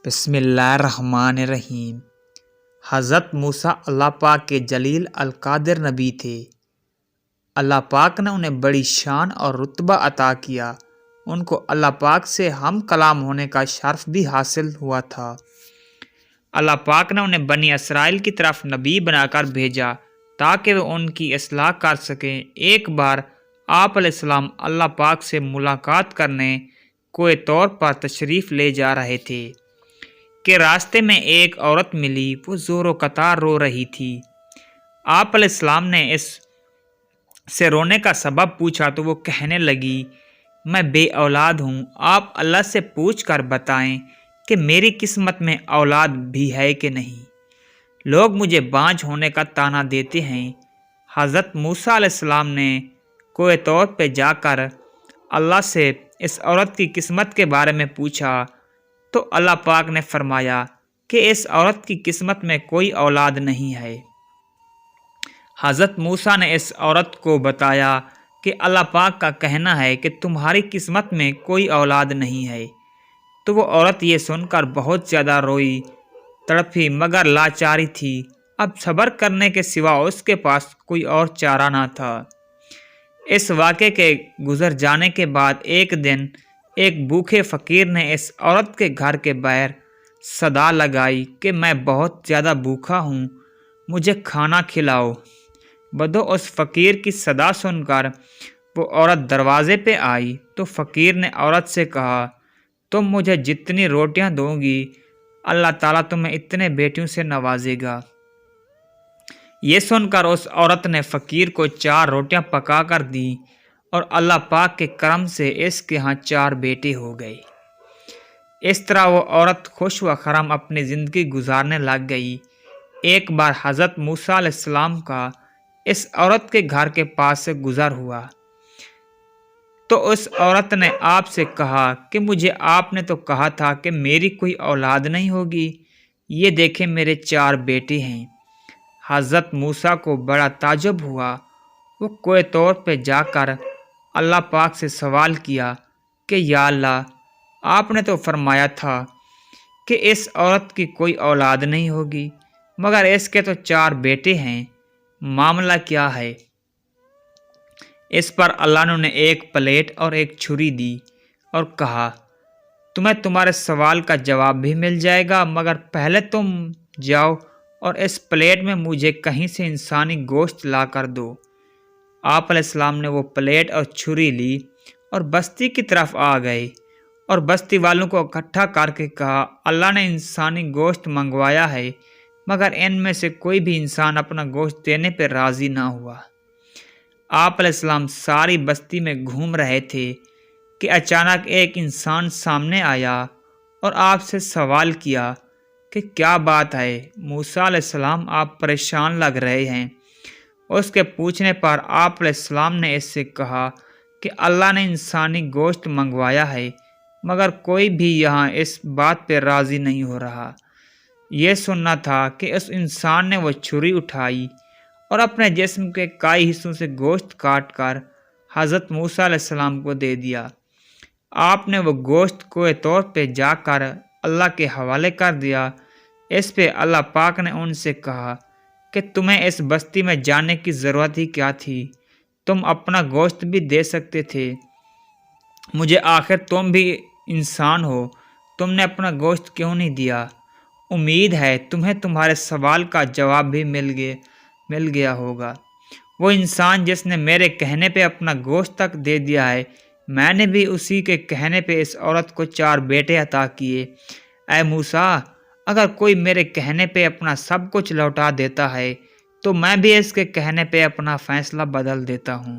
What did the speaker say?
بسم اللہ الرحمن الرحیم۔ حضرت موسیٰ اللہ پاک کے جلیل القدر نبی تھے۔ اللہ پاک نے انہیں بڑی شان اور رتبہ عطا کیا۔ ان کو اللہ پاک سے ہم کلام ہونے کا شرف بھی حاصل ہوا تھا۔ اللہ پاک نے انہیں بنی اسرائیل کی طرف نبی بنا کر بھیجا تاکہ وہ ان کی اصلاح کر سکیں۔ ایک بار آپ علیہ السلام اللہ پاک سے ملاقات کرنے کوہ طور پر تشریف لے جا رہے تھے کہ راستے میں ایک عورت ملی۔ وہ زور و قطار رو رہی تھی۔ آپ علیہ السلام نے اس سے رونے کا سبب پوچھا تو وہ کہنے لگی، میں بے اولاد ہوں، آپ اللہ سے پوچھ کر بتائیں کہ میری قسمت میں اولاد بھی ہے کہ نہیں۔ لوگ مجھے بانجھ ہونے کا طعنہ دیتے ہیں۔ حضرت موسیٰ علیہ السلام نے کوہ طور پہ جا کر اللہ سے اس عورت کی قسمت کے بارے میں پوچھا تو اللہ پاک نے فرمایا کہ اس عورت کی قسمت میں کوئی اولاد نہیں ہے۔ حضرت موسیٰ نے اس عورت کو بتایا کہ اللہ پاک کا کہنا ہے کہ تمہاری قسمت میں کوئی اولاد نہیں ہے۔ تو وہ عورت یہ سن کر بہت زیادہ روئی، تڑپی، مگر لاچاری تھی۔ اب صبر کرنے کے سوا اس کے پاس کوئی اور چارہ نہ تھا۔ اس واقعے کے گزر جانے کے بعد ایک دن ایک بھوکے فقیر نے اس عورت کے گھر کے باہر صدا لگائی کہ میں بہت زیادہ بھوکا ہوں، مجھے کھانا کھلاؤ۔ بدو اس فقیر کی صدا سن کر وہ عورت دروازے پہ آئی تو فقیر نے عورت سے کہا، تم مجھے جتنی روٹیاں دو گی اللہ تعالیٰ تمہیں اتنے بیٹیوں سے نوازے گا۔ یہ سن کر اس عورت نے فقیر کو 4 روٹیاں پکا کر دیں اور اللہ پاک کے کرم سے اس کے ہاں 4 بیٹے ہو گئے۔ اس طرح وہ عورت خوش و خرم اپنی زندگی گزارنے لگ گئی۔ ایک بار حضرت موسیٰ علیہ السلام کا اس عورت کے گھر کے پاس سے گزر ہوا تو اس عورت نے آپ سے کہا کہ مجھے آپ نے تو کہا تھا کہ میری کوئی اولاد نہیں ہوگی، یہ دیکھیں میرے 4 بیٹے ہیں۔ حضرت موسیٰ کو بڑا تعجب ہوا۔ وہ کوہ طور پہ جا کر اللہ پاک سے سوال کیا کہ یا اللہ، آپ نے تو فرمایا تھا کہ اس عورت کی کوئی اولاد نہیں ہوگی، مگر اس کے تو 4 بیٹے ہیں، معاملہ کیا ہے؟ اس پر اللہ نے انہیں ایک پلیٹ اور ایک چھری دی اور کہا، تمہیں تمہارے سوال کا جواب بھی مل جائے گا، مگر پہلے تم جاؤ اور اس پلیٹ میں مجھے کہیں سے انسانی گوشت لا کر دو۔ آپ علیہ السلام نے وہ پلیٹ اور چھری لی اور بستی کی طرف آ گئے اور بستی والوں کو اکٹھا کر کے کہا، اللہ نے انسانی گوشت منگوایا ہے، مگر ان میں سے کوئی بھی انسان اپنا گوشت دینے پہ راضی نہ ہوا۔ آپ علیہ السلام ساری بستی میں گھوم رہے تھے کہ اچانک ایک انسان سامنے آیا اور آپ سے سوال کیا کہ کیا بات ہے موسیٰ علیہ السلام، آپ پریشان لگ رہے ہیں۔ اس کے پوچھنے پر آپ علیہ السلام نے اس سے کہا کہ اللہ نے انسانی گوشت منگوایا ہے، مگر کوئی بھی یہاں اس بات پہ راضی نہیں ہو رہا۔ یہ سننا تھا کہ اس انسان نے وہ چھری اٹھائی اور اپنے جسم کے کئی حصوں سے گوشت کاٹ کر حضرت موسیٰ علیہ السلام کو دے دیا۔ آپ نے وہ گوشت کوہ طور پہ جا کر اللہ کے حوالے کر دیا۔ اس پہ اللہ پاک نے ان سے کہا کہ تمہیں اس بستی میں جانے کی ضرورت ہی کیا تھی، تم اپنا گوشت بھی دے سکتے تھے، مجھے آخر تم بھی انسان ہو، تم نے اپنا گوشت کیوں نہیں دیا؟ امید ہے تمہیں تمہارے سوال کا جواب بھی مل گیا ہوگا۔ وہ انسان جس نے میرے کہنے پہ اپنا گوشت تک دے دیا ہے، میں نے بھی اسی کے کہنے پہ اس عورت کو 4 بیٹے عطا کیے۔ اے موسیٰ، اگر کوئی میرے کہنے پہ اپنا سب کچھ لوٹا دیتا ہے تو میں بھی اس کے کہنے پہ اپنا فیصلہ بدل دیتا ہوں۔